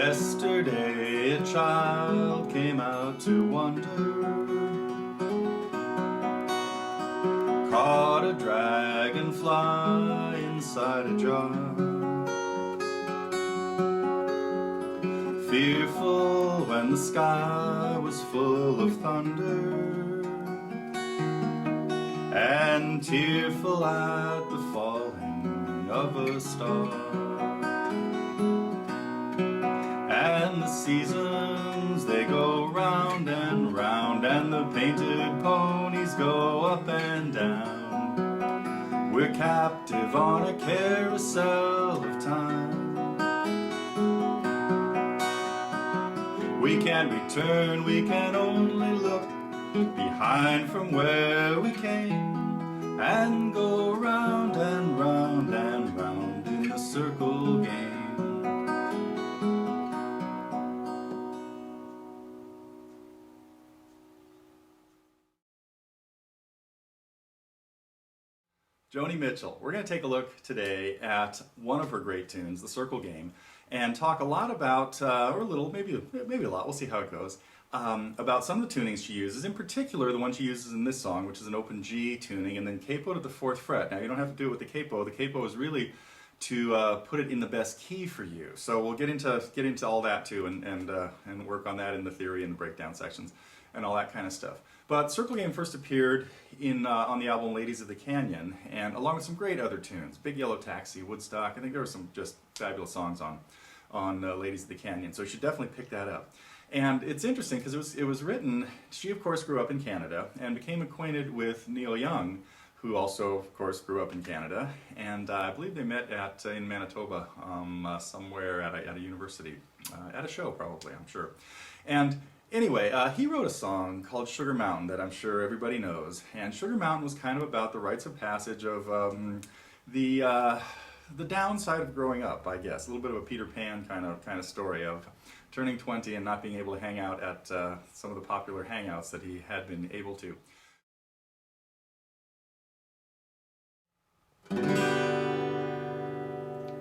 Yesterday a child came out to wonder, caught a dragonfly inside a jar. Fearful when the sky was full of thunder, and tearful at the falling of a star. And the seasons, they go round and round, and the painted ponies go up and down. We're captive on a carousel of time. We can't return, we can only look behind from where we came, and go round and round and round in the circle game. Joni Mitchell. We're going to take a look today at one of her great tunes, the Circle Game, and talk a lot about, or a little, maybe a lot, we'll see how it goes, about some of the tunings she uses, in particular the one she uses in this song, which is an open G tuning, and then capo to the 4th fret. Now you don't have to do it with the capo. The capo is really to put it in the best key for you. So we'll get into all that too, and work on that in the theory and the breakdown sections and all that kind of stuff. But Circle Game first appeared on the album Ladies of the Canyon, and along with some great other tunes, Big Yellow Taxi, Woodstock. I think there were some just fabulous songs on Ladies of the Canyon, so you should definitely pick that up. And it's interesting because it was written, she of course grew up in Canada and became acquainted with Neil Young, who also of course grew up in Canada, and I believe they met in Manitoba, somewhere at a university, at a show probably, I'm sure. And anyway, he wrote a song called Sugar Mountain that I'm sure everybody knows, and Sugar Mountain was kind of about the rites of passage of the downside of growing up, I guess. A little bit of a Peter Pan kind of story of turning 20 and not being able to hang out at some of the popular hangouts that he had been able to.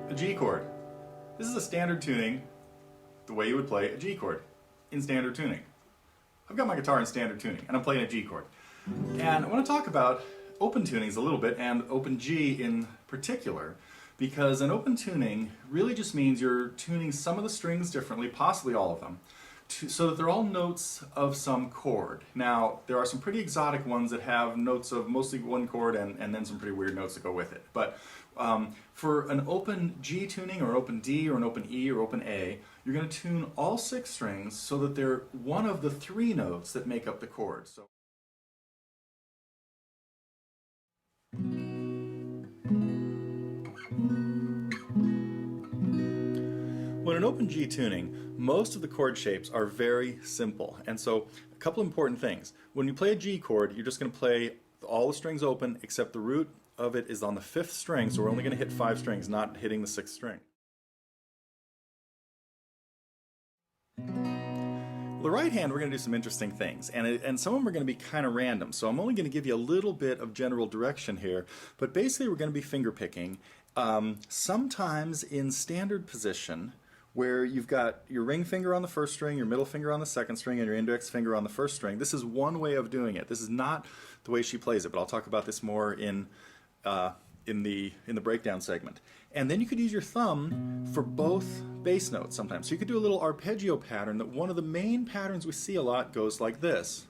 A G chord. This is a standard tuning, the way you would play a G chord in standard tuning. I've got my guitar in standard tuning and I'm playing a G chord. And I want to talk about open tunings a little bit, and open G in particular, because an open tuning really just means you're tuning some of the strings differently, possibly all of them, so that they're all notes of some chord. Now, there are some pretty exotic ones that have notes of mostly one chord and then some pretty weird notes that go with it. But for an open G tuning, or open D, or an open E, or open A, you're going to tune all 6 strings so that they're one of the 3 notes that make up the chord. So when an open G tuning, most of the chord shapes are very simple. And so a couple important things. When you play a G chord, you're just going to play all the strings open except the root of it is on the 5th string, so we're only going to hit 5 strings, not hitting the 6th string. The right hand, we're going to do some interesting things, and some of them are going to be kind of random, so I'm only going to give you a little bit of general direction here, but basically we're going to be finger picking, sometimes in standard position, where you've got your ring finger on the 1st string, your middle finger on the 2nd string, and your index finger on the 1st string. This is one way of doing it. This is not the way she plays it, but I'll talk about this more in the breakdown segment. And then you could use your thumb for both bass notes sometimes. So you could do a little arpeggio pattern that one of the main patterns we see a lot goes like this.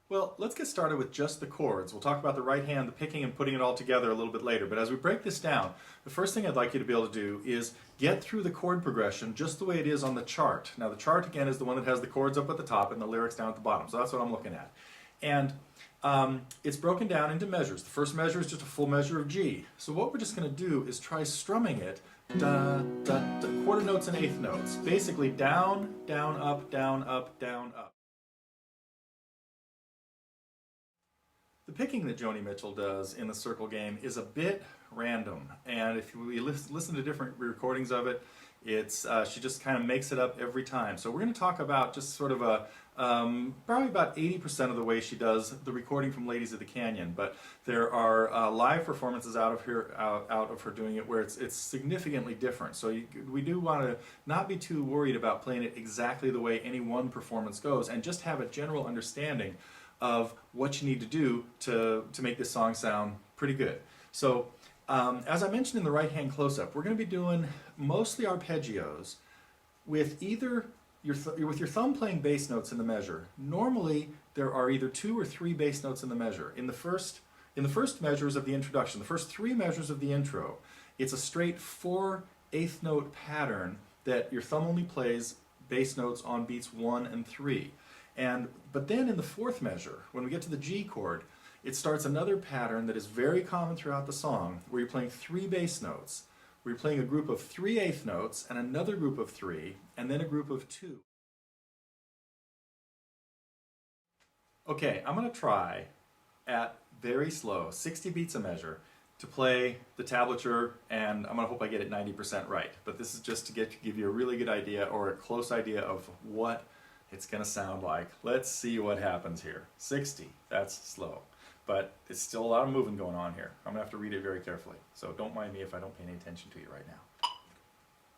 Well, let's get started with just the chords. We'll talk about the right hand, the picking, and putting it all together a little bit later. But as we break this down, the first thing I'd like you to be able to do is get through the chord progression just the way it is on the chart. Now the chart, again, is the one that has the chords up at the top and the lyrics down at the bottom. So that's what I'm looking at. And it's broken down into measures. The first measure is just a full measure of G. So what we're just going to do is try strumming it, da, da, da, quarter notes and 1/8 notes. Basically down, down, up, down, up, down, up. The picking that Joni Mitchell does in the Circle Game is a bit random, and if we listen to different recordings of it, it's she just kind of makes it up every time. So we're going to talk about just sort of a probably about 80% of the way she does the recording from Ladies of the Canyon, but there are live performances out of her doing it where it's significantly different. So we do want to not be too worried about playing it exactly the way any one performance goes, and just have a general understanding of what you need to do to make this song sound pretty good. So as I mentioned in the right-hand close-up, we're going to be doing mostly arpeggios with either with your thumb playing bass notes in the measure. Normally there are either 2 or 3 bass notes in the measure. In the first measures of the introduction, the first 3 measures of the intro, it's a straight 4/8 note pattern that your thumb only plays bass notes on beats 1 and 3. But then in the 4th measure, when we get to the G chord, it starts another pattern that is very common throughout the song, where you're playing 3 bass notes. We're playing a group of 3/8 notes and another group of 3, and then a group of 2. Okay, I'm going to try at very slow, 60 beats a measure, to play the tablature, and I'm going to hope I get it 90% right. But this is just to give you a really good idea, or a close idea, of what it's going to sound like. Let's see what happens here. 60, that's slow. But it's still a lot of moving going on here. I'm going to have to read it very carefully. So don't mind me if I don't pay any attention to you right now.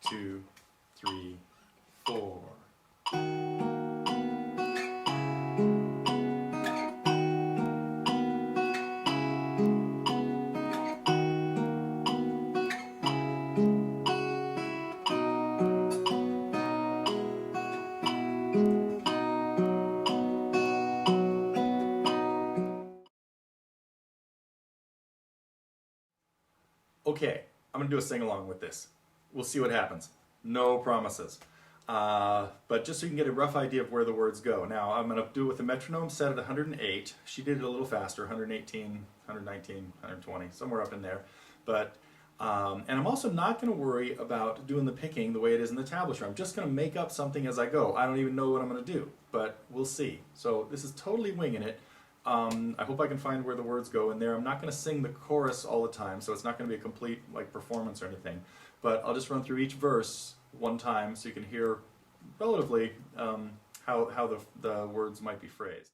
2, 3, 4. Okay, I'm going to do a sing-along with this. We'll see what happens. No promises. But just so you can get a rough idea of where the words go. Now, I'm going to do it with the metronome set at 108. She did it a little faster, 118, 119, 120, somewhere up in there. But, and I'm also not going to worry about doing the picking the way it is in the tablature. I'm just going to make up something as I go. I don't even know what I'm going to do, but we'll see. So this is totally winging it. I hope I can find where the words go in there. I'm not going to sing the chorus all the time, so it's not going to be a complete performance or anything. But I'll just run through each verse one time so you can hear relatively how the words might be phrased.